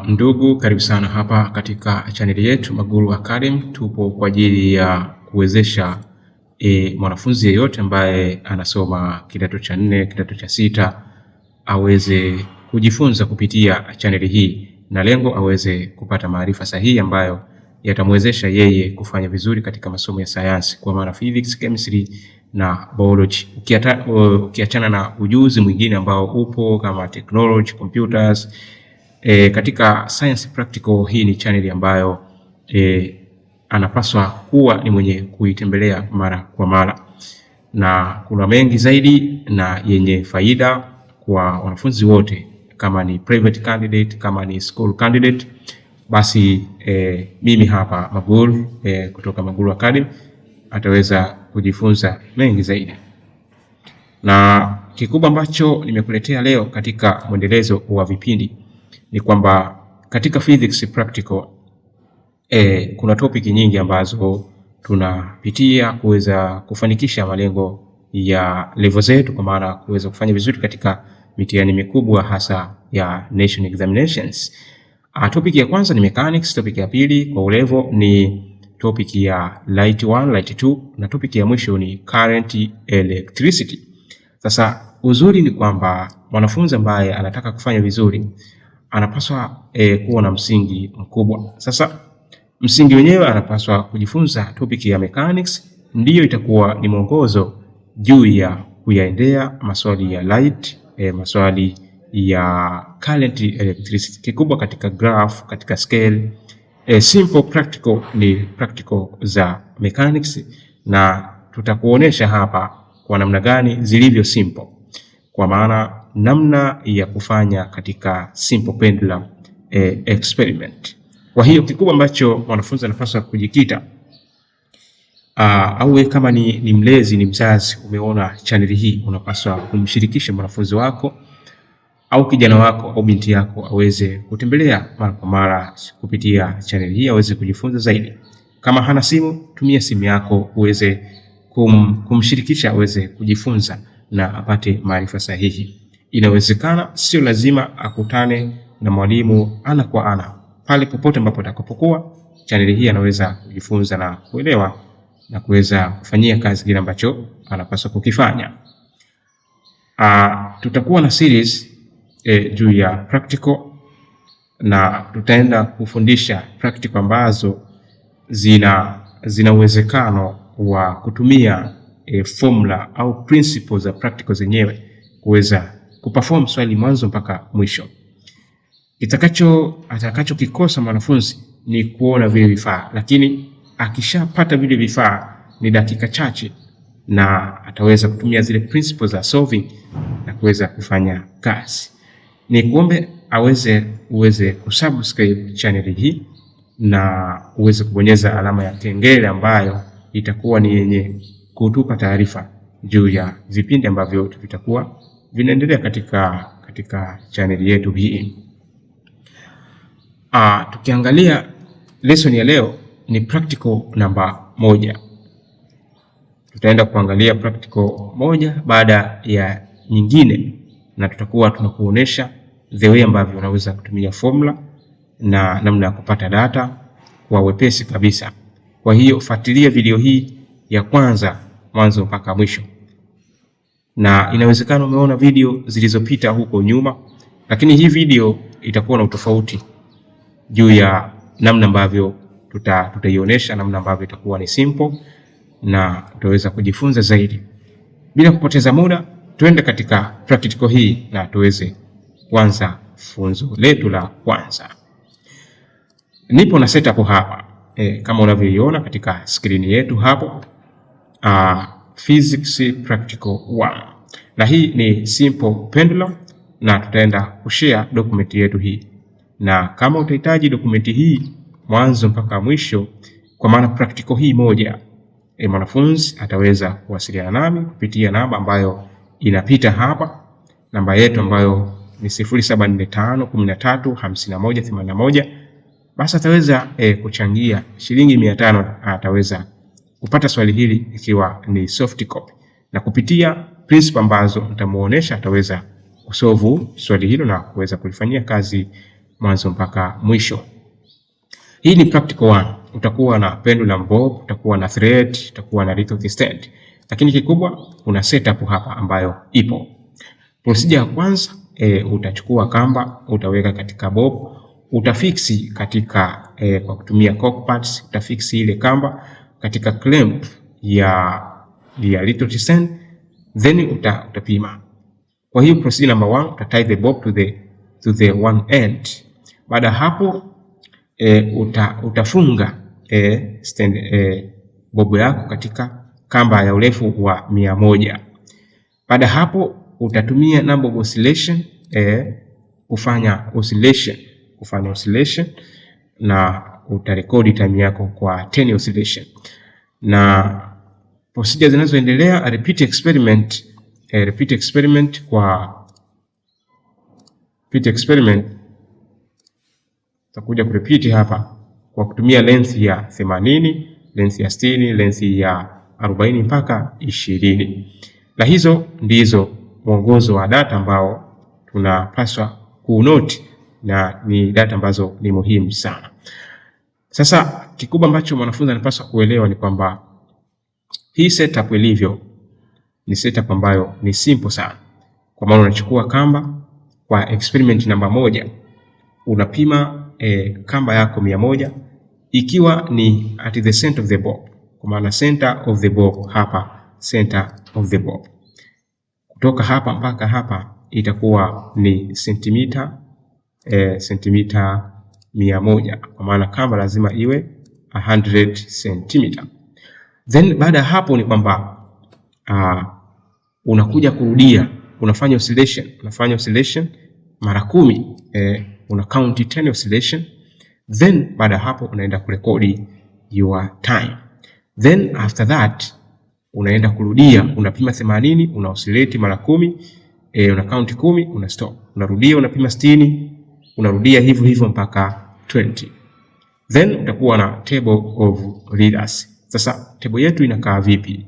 Ndugu, karibu sana hapa katika chaneli yetu Magulu Academy. Tupo kwa ajili ya kuwezesha mwanafunzi yeyote ambaye anasoma kidato cha 4, kidato cha 6 aweze kujifunza kupitia chaneli hii, na lengo aweze kupata maarifa sahihi ambayo yatamwezesha yeye kufanya vizuri katika masomo ya sayansi, kwa maana physics, chemistry na biology. Ukiachana na ujuzi mwingine ambao upo kama technology, computers. Katika science practical, hii ni channel ambayo anapaswa kuwa ni mwenye kuitembelea mara kwa mara, na kuna mengi zaidi na yenye faida kwa wanafunzi wote, kama ni private candidate, kama ni school candidate. Basi mimi hapa Magulu kutoka Magulu Academy ataweza kujifunza mengi zaidi, na kikubwa ambacho nimekuletea leo katika mwendelezo wa vipindi ni kwamba katika physics practical kuna topic nyingi ambazo tunapitia kuweza kufanikisha malengo ya level zetu, kwa maana kuweza kufanya vizuri katika mitihani mikubwa hasa ya national examinations. Topic ya kwanza ni mechanics, topic ya pili kwa level ni topic ya light 1, light 2, na topic ya mwisho ni current electricity. Sasa uzuri ni kwamba mwanafunzi ambaye anataka kufanya vizuri anapaswa kuwa na msingi mkubwa. Sasa msingi wenyewe anapaswa kujifunza topic ya mechanics, ndiyo itakuwa ni mwongozo juu ya kuyaendea maswali ya light, maswali ya current electricity, kikubwa katika graph, katika scale. Simple practical ni practical za mechanics, na tutakuonesha hapa kwa namna gani zilivyo simple, kwa maana namna ya kufanya katika simple pendulum experiment. Kwa hiyo kikubwa ambacho mwanafunzi anapaswa kujikita, au kama ni mlezi, ni mzazi, umeona channel hii, unapaswa kumshirikisha mwanafunzi wako au kijana wako au binti yako aweze kutembelea mara kwa mara kupitia channel hii, aweze kujifunza zaidi. Kama hana simu, tumia simu yako uweze kumshirikisha aweze kujifunza na apate maarifa sahihi. Inawezekana, sio lazima akutane na mwalimu ana kwa ana. Pale popote ambapo atakapokuwa, channel hii anaweza kujifunza na kuelewa na kuweza kufanyia kazi kile ambacho anapaswa kukifanya. Tutakuwa na series juu ya practical, na tutaenda kufundisha practical ambazo zina uwezekano wa kutumia formula au principles za practical zenyewe kuweza kuperform swali mwanzo mpaka mwisho. Atakachokikosa mwanafunzi ni kuona vile vifaa, lakini akishapata vile vifaa ni dakika chache na ataweza kutumia zile principles za solving na kuweza kufanya kazi. Ni kuombe uweze kusubscribe channel hii na uweze kubonyeza alama ya kengele ambayo itakuwa ni yenye kutupa taarifa juu ya vipindi ambavyo vitakuwa vinaendelea katika channel yetu hii. Tukiangalia lesson ya leo ni practical namba 1. Tutaenda kuangalia practical moja baada ya nyingine, na tutakuwa tunakuonesha the way ambavyo unaweza kutumia formula na namna ya kupata data kwa wepesi kabisa. Kwa hiyo fuatilia video hii ya kwanza mwanzo mpaka mwisho, na inawezekana umeona video zilizopita huko nyuma, lakini hii video itakuwa na utofauti juu ya namna ambavyo tutaionyesha, namna ambavyo itakuwa ni simple na utaweza kujifunza zaidi. Bila kupoteza muda, tuende katika practical hii na tuweze kuanza funzo letu la kwanza. Nipo na setup hapa kama unavyoiona katika screen yetu hapo, physics practical 1, na hii ni simple pendulum, na tutaenda kushare document yetu hii, na kama utahitaji dokumenti hii mwanzo mpaka mwisho, kwa maana practical hii moja, mwanafunzi ataweza kuwasiliana nami kupitia namba ambayo inapita hapa, namba yetu ambayo ni 0745135181. Basi ataweza kuchangia shilingi 500, ataweza kupata swali hili ikiwa ni soft copy, na kupitia principle ambazo nitamuonesha ataweza kusolve swali hilo na kuweza kulifanyia kazi mwanzo mpaka mwisho. Hii ni practical 1. Utakuwa na pendulum bob, utakuwa na thread, utakuwa na lithotree stand. Lakini kikubwa kuna setup hapa ambayo ipo. Procedure ya kwanza, utachukua kamba, utaweka katika bob, utafiksi katika kwa kutumia cork pads, utafiksi ile kamba katika clamp ya lithotree stand, then utapima. Kwa hiyo procedure number 1, uta tie the bob to the one end. Baada hapo utafunga stand bob yako katika kamba ya urefu wa 100. Baada hapo utatumia number of oscillation kufanya oscillation na utarekodi time yako kwa 10 oscillation. Na procedure zinazoendelea, repeat experiment utakuja kurepeat hapa kwa kutumia length ya 80, length ya 60, length ya 40 mpaka 20. Na hizo ndizo mwongozo wa data ambao tunapaswa kunote, na ni data ambazo ni muhimu sana. Sasa kikubwa ambacho mwanafunzi anapaswa kuelewa ni kwamba hii setup ilivyo ni setup ambayo ni simple sana. Kwa maana unachukua kamba kwa experiment namba 1, unapima kamba yako 100 ikiwa ni at the center of the bob. Kwa maana center of the bob hapa, center of the bob. Kutoka hapa mpaka hapa itakuwa ni sentimita 100, kwa maana kamba lazima iwe 100 cm. Then baada ya hapo ni kwamba unakuja kurudia, unafanya oscillation mara 10, una count 10 oscillation. Then baada hapo unaenda kurekodi your time. Then after that unaenda kurudia, unapima 80, una oscillate mara 10, una count 10, una stop. Unarudia, unapima 60, unarudia hivyo mpaka 20. Then utakuwa na table of readers. Sasa table yetu inakaa vipi?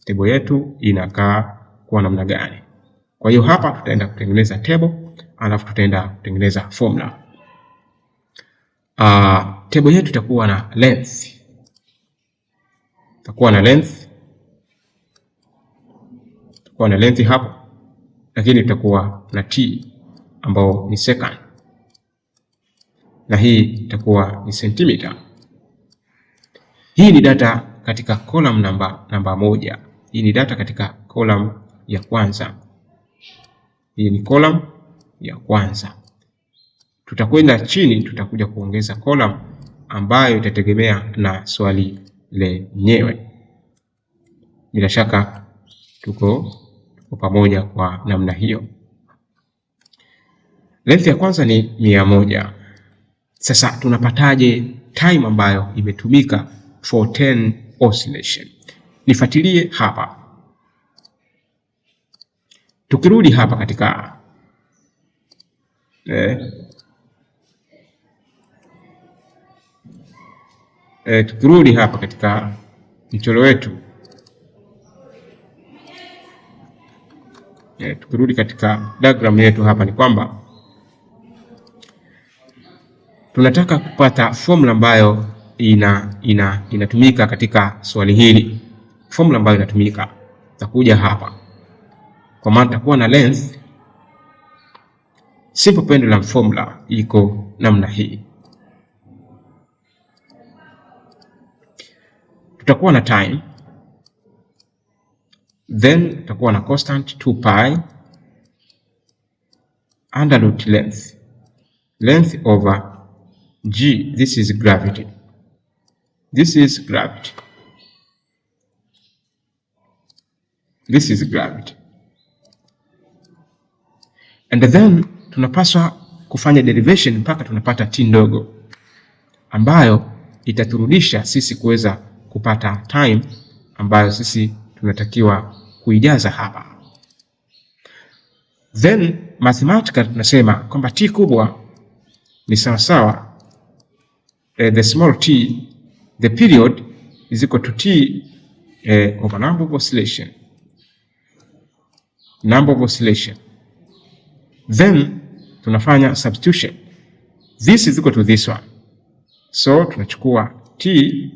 Table yetu inakaa kwa namna gani? Kwa hiyo hapa tutaenda kutengeneza table, alafu tutaenda kutengeneza formula. Table yetu itakuwa na length. Itakuwa na length hapo, lakini itakuwa na t ambao ni second, na hii itakuwa ni centimeter. Hii ni data katika column namba 1. Hii ni data katika column ya kwanza. Hii ni column ya kwanza. Tutakwenda chini, tutakuja kuongeza column ambayo itategemea na swali lenyewe. Bila shaka tuko pamoja kwa namna hiyo. Length ya kwanza ni 100. Sasa tunapataje time ambayo imetumika for 10 oscillation? Nifuatilie hapa. Tukirudi hapa katika tukirudi hapa katika mchoro wetu, tukirudi katika diagram yetu hapa, ni kwamba tunataka kupata formula ambayo inatumika katika swali hili. Formula ambayo inatumika takuja hapa, kwa maana takuwa na length. Simple pendulum formula iko namna hii. Tutakuwa na time, then tutakuwa na constant 2 pi under root length over g. This is gravity. This is gravity. And then tunapaswa kufanya derivation mpaka tunapata t ndogo ambayo itaturudisha sisi kuweza kupata time ambayo sisi tunatakiwa kuijaza hapa. Then mathematical tunasema kwamba t kubwa ni sawasawa the small t, the period is equal to t over number of oscillation. Then tunafanya substitution this is equal to this one. So tunachukua t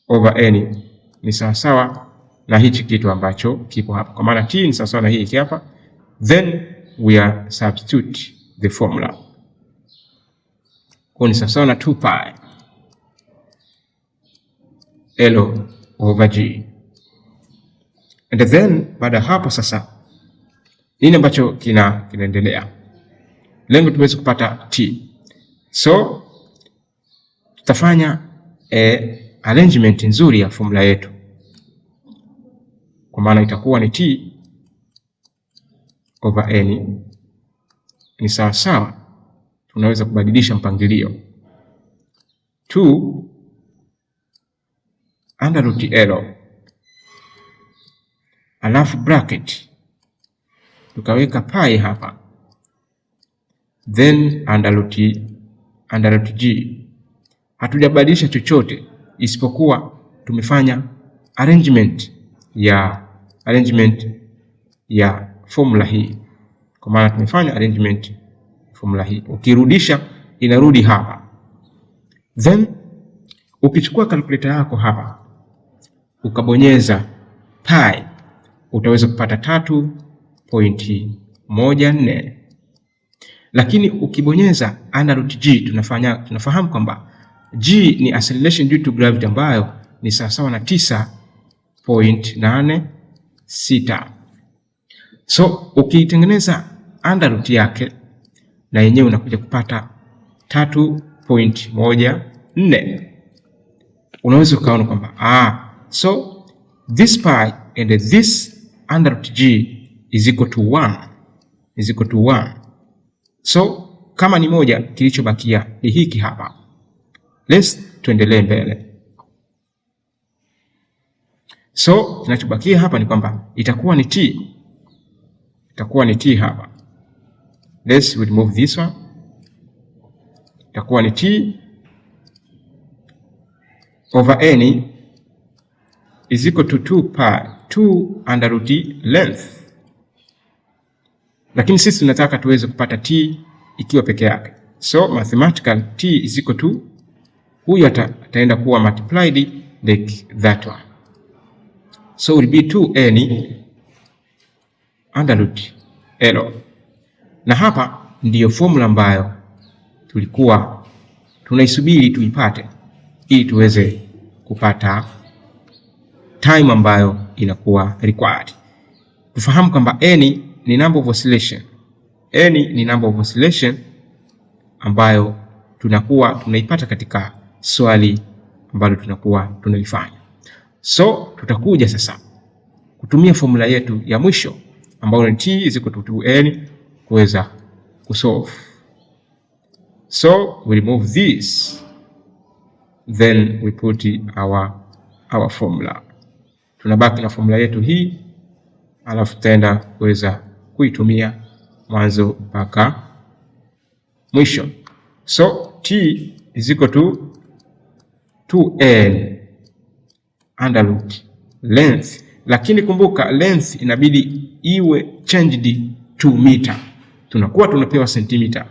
over n ni sawasawa na hichi kitu ambacho kipo hapa, kwa maana t ni sawasawa na hii hapa, then we are substitute the formula. Kwa ni sawasawa na 2 pi L over G. And then baada hapo sasa nini ambacho kinaendelea? Lengo tuweze kupata t. So tutafanya arrangement nzuri ya formula yetu, kwa maana itakuwa ni t over n ni sawa sawa, tunaweza kubadilisha mpangilio 2 under root L alafu bracket tukaweka pi hapa, then under root G. Hatujabadilisha chochote isipokuwa tumefanya arrangement ya formula hii, kwa maana tumefanya arrangement formula hii. Ukirudisha inarudi hapa, then ukichukua calculator yako hapa ukabonyeza pi utaweza kupata 3.14. Lakini ukibonyeza under root G tunafahamu kwamba G ni acceleration due to gravity ambayo ni sawasawa na 9.86. So ukitengeneza under root yake na yenyewe unakuja kupata 3.14. Unaweza ukaona kwamba so this pi and this under root G is equal to 1. So kama ni moja, kilichobakia ni hiki hapa. Let's tuendelee mbele. So kinachobakia hapa ni kwamba itakuwa ni t hapa. Let's remove this one. Itakuwa ni t over n is equal to 2 under root length. Lakini sisi tunataka tuweze kupata t ikiwa peke yake. So mathematical t is equal to, huyu ataenda kuwa multiplied like that one. So will be 2n under root L. Na hapa ndiyo formula ambayo tulikuwa tunaisubiri tuipate ili tuweze kupata time ambayo inakuwa required. Tufahamu kwamba n ni number of oscillation. N ni number of oscillation ambayo tunaipata katika swali ambalo tunakuwa tunalifanya. So tutakuja sasa kutumia formula yetu ya mwisho ambayo ni t is equal to 2n kuweza kusolve. So we remove this, then we put our formula. Tunabaki na formula yetu hii, alafu tutaenda kuweza kuitumia mwanzo mpaka mwisho. So t is equal to 2n under root length, lakini kumbuka length inabidi iwe changed to meter. Tunakuwa tunapewa centimeter,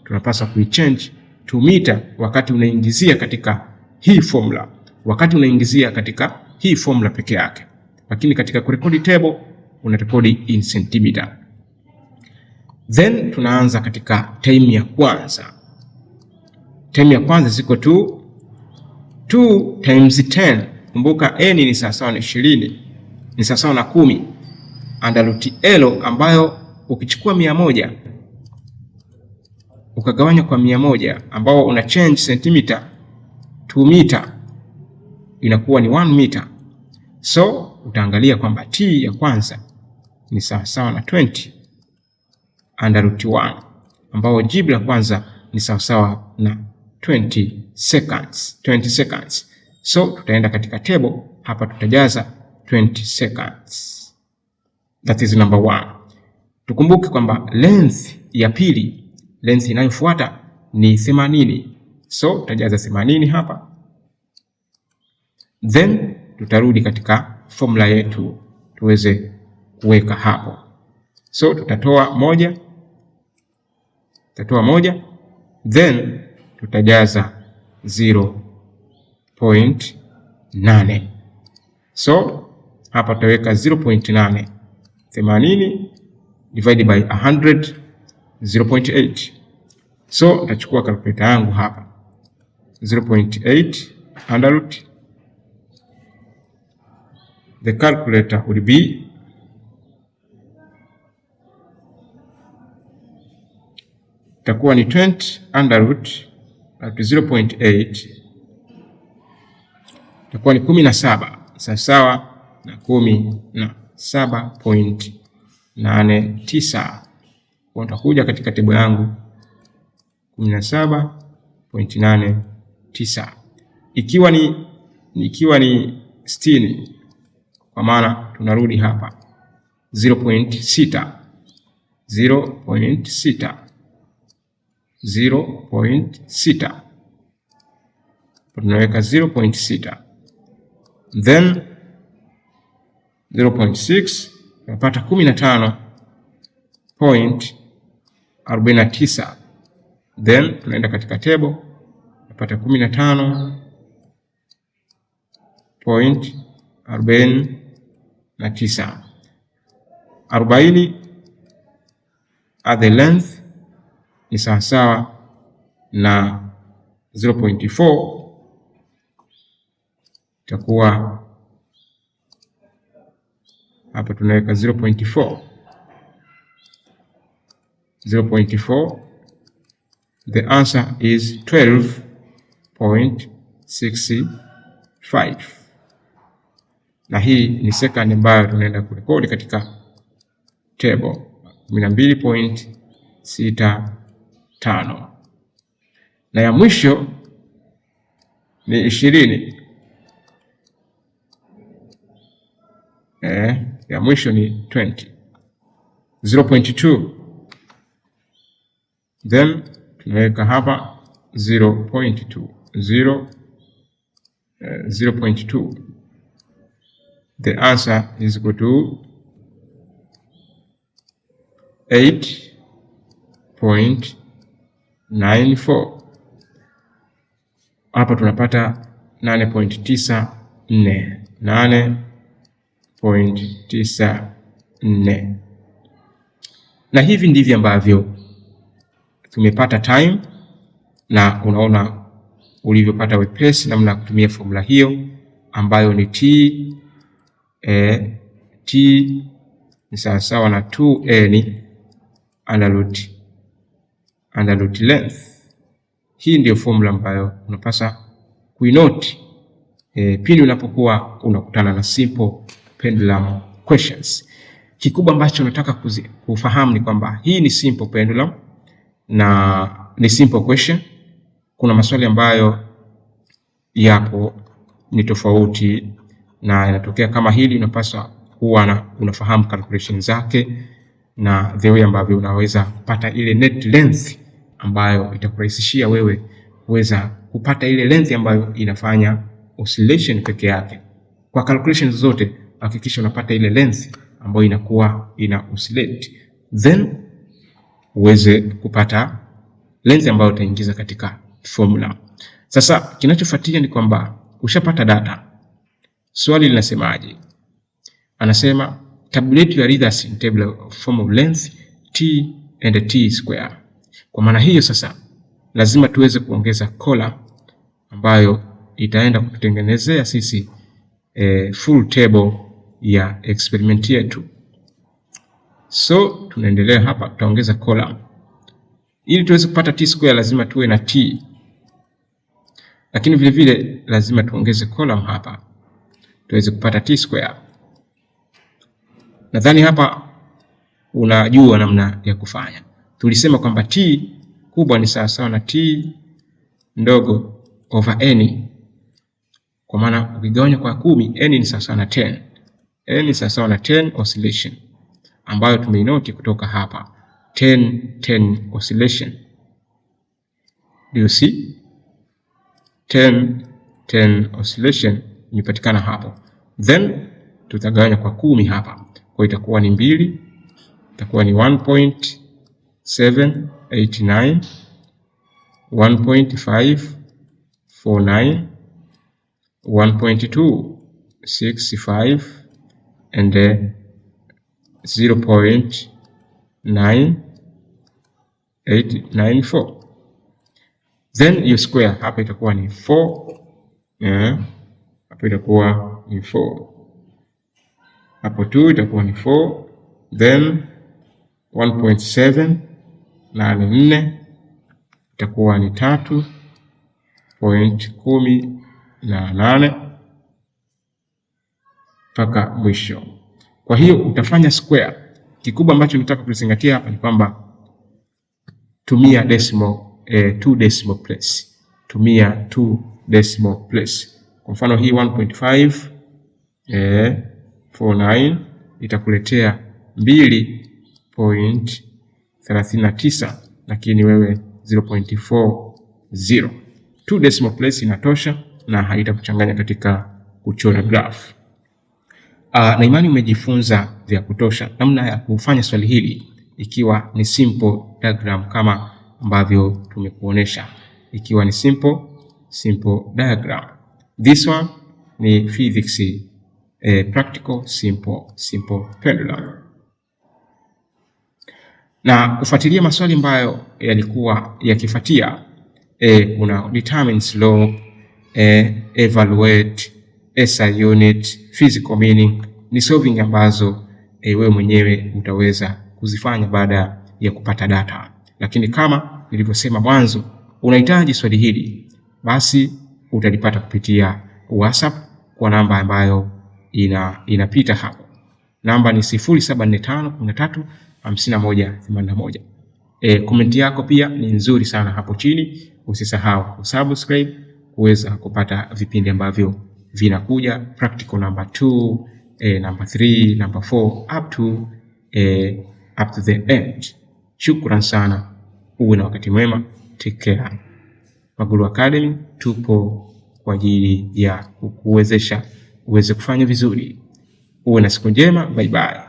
tunapaswa kuichange to meter wakati unaingizia katika hii formula, peke yake. Lakini katika kurekodi table unarekodi in centimeter. Then tunaanza katika term ya kwanza. Term ya kwanza ziko 2 times 10. Kumbuka n ni sawasawa na 20, ni sawasawa na 10 under root L, ambayo ukichukua 100 ukagawanya kwa 100 ambao una change centimeter to meter inakuwa ni 1 meter. So utaangalia kwamba t ya kwanza ni sawasawa na 20 under root 1, ambao jibu la kwanza ni sawasawa na 20 seconds. So tutaenda katika table hapa, tutajaza 20 seconds. That is number 1. Tukumbuke kwamba length ya pili, length inayofuata ni 80. So tutajaza 80 hapa, then tutarudi katika formula yetu tuweze kuweka hapo. So tutatoa moja, then tutajaza 0.8. So hapa tutaweka 0.8, 80 divided by 100, 0.8. So nitachukua calculator yangu hapa, 0.8 under root, the calculator will be itakuwa ni 20 under root at 0.8 itakuwa ni 17, sawa na 17.89. Kwa nitakuja katika tebo yangu 17.89 ikiwa ni 60, kwa maana tunarudi hapa 0.6 tunaweka 0.6, then 0.6 tunapata 15.49, then tunaenda katika table tunapata 15.49. 40 at the length ni sawasawa na 0.4, itakuwa hapa tunaweka 0.4. The answer is 12.65, na hii ni second ambayo tunaenda kurekodi katika table 12.65, na ya mwisho ni 20. Ya mwisho ni 20, 0.2, then tunaweka hapa 0.2. The answer is equal to 8.94. Hapa tunapata 8.94. Na hivi ndivyo ambavyo tumepata time, na unaona ulivyopata wepesi namna ya kutumia formula hiyo ambayo ni t ni sawasawa na 2n under root length. Hii ndio formula ambayo unapaswa kuinote pindi unapokuwa unakutana na simple pendulum questions. Kikubwa ambacho nataka kufahamu ni kwamba hii ni simple pendulum na ni simple question. Kuna maswali ambayo yapo ni tofauti na yanatokea kama hili, unapaswa kuwa unafahamu calculation zake na the way ambavyo unaweza kupata ile net length ambayo itakurahisishia wewe kuweza kupata ile length ambayo inafanya oscillation peke yake. Kwa calculations zote hakikisha unapata ile length ambayo inakuwa ina oscillate, then uweze kupata length ambayo utaingiza katika formula. Sasa kinachofuatia ni kwamba ushapata data. Swali linasemaje? Anasema tabulate your readers in table of form of length t and t square. Kwa maana hiyo sasa lazima tuweze kuongeza column ambayo itaenda kututengenezea sisi full table ya experiment yetu. So tunaendelea hapa, tutaongeza column. Ili tuweze kupata t square lazima tuwe na t, lakini vile vile lazima tuongeze column hapa tuweze kupata t square. Nadhani hapa unajua namna ya kufanya. Tulisema kwamba t kubwa ni sawa na t ndogo over n, kwa maana ukigawanya kwa 10 n ni sawa na 10. N ni sawa na 10 oscillation ambayo tumeinoti kutoka hapa 10 oscillation. Do you see? 10 oscillation imepatikana hapo, then tutagawanya kwa 10 hapa, kwa itakuwa ni 2, itakuwa ni 1.789 1.549, 1.265 and 0.9894. Then you square, hapa itakuwa ni 4, hapa itakuwa ni 4, hapo 2 itakuwa ni 4, then 1.784 itakuwa ni 3.18 mpaka mwisho. Kwa hiyo utafanya square. Kikubwa ambacho nataka kuzingatia hapa ni kwamba tumia decimal, 2 decimal place. Tumia 2 decimal place. Kwa mfano hii 1.549 itakuletea 2.39, lakini wewe 0.40. 2 decimal place inatosha na haitakuchanganya katika kuchora graph. Na imani umejifunza vya kutosha namna ya kufanya swali hili ikiwa ni simple diagram kama ambavyo tumekuonesha, ikiwa ni simple diagram. This one ni physics practical simple pendulum. Na kufuatilia maswali ambayo yalikuwa yakifuatia, kuna determines law, evaluate, SI unit, physical meaning, ni solving ambazo wewe mwenyewe utaweza kuzifanya baada ya kupata data. Lakini kama nilivyosema mwanzo, unahitaji swali hili, basi utalipata kupitia WhatsApp kwa namba ambayo inapita hapo. Namba ni 0745135181. Komenti yako pia ni nzuri sana hapo chini. Usisahau kusubscribe kuweza kupata vipindi ambavyo vinakuja, practical number 2, number 3, number 4 up to the end. Shukran sana. Uwe na wakati mwema. Take care. Magulu Academy tupo kwa ajili ya kukuwezesha uweze kufanya vizuri. Uwe na siku njema. Bye bye.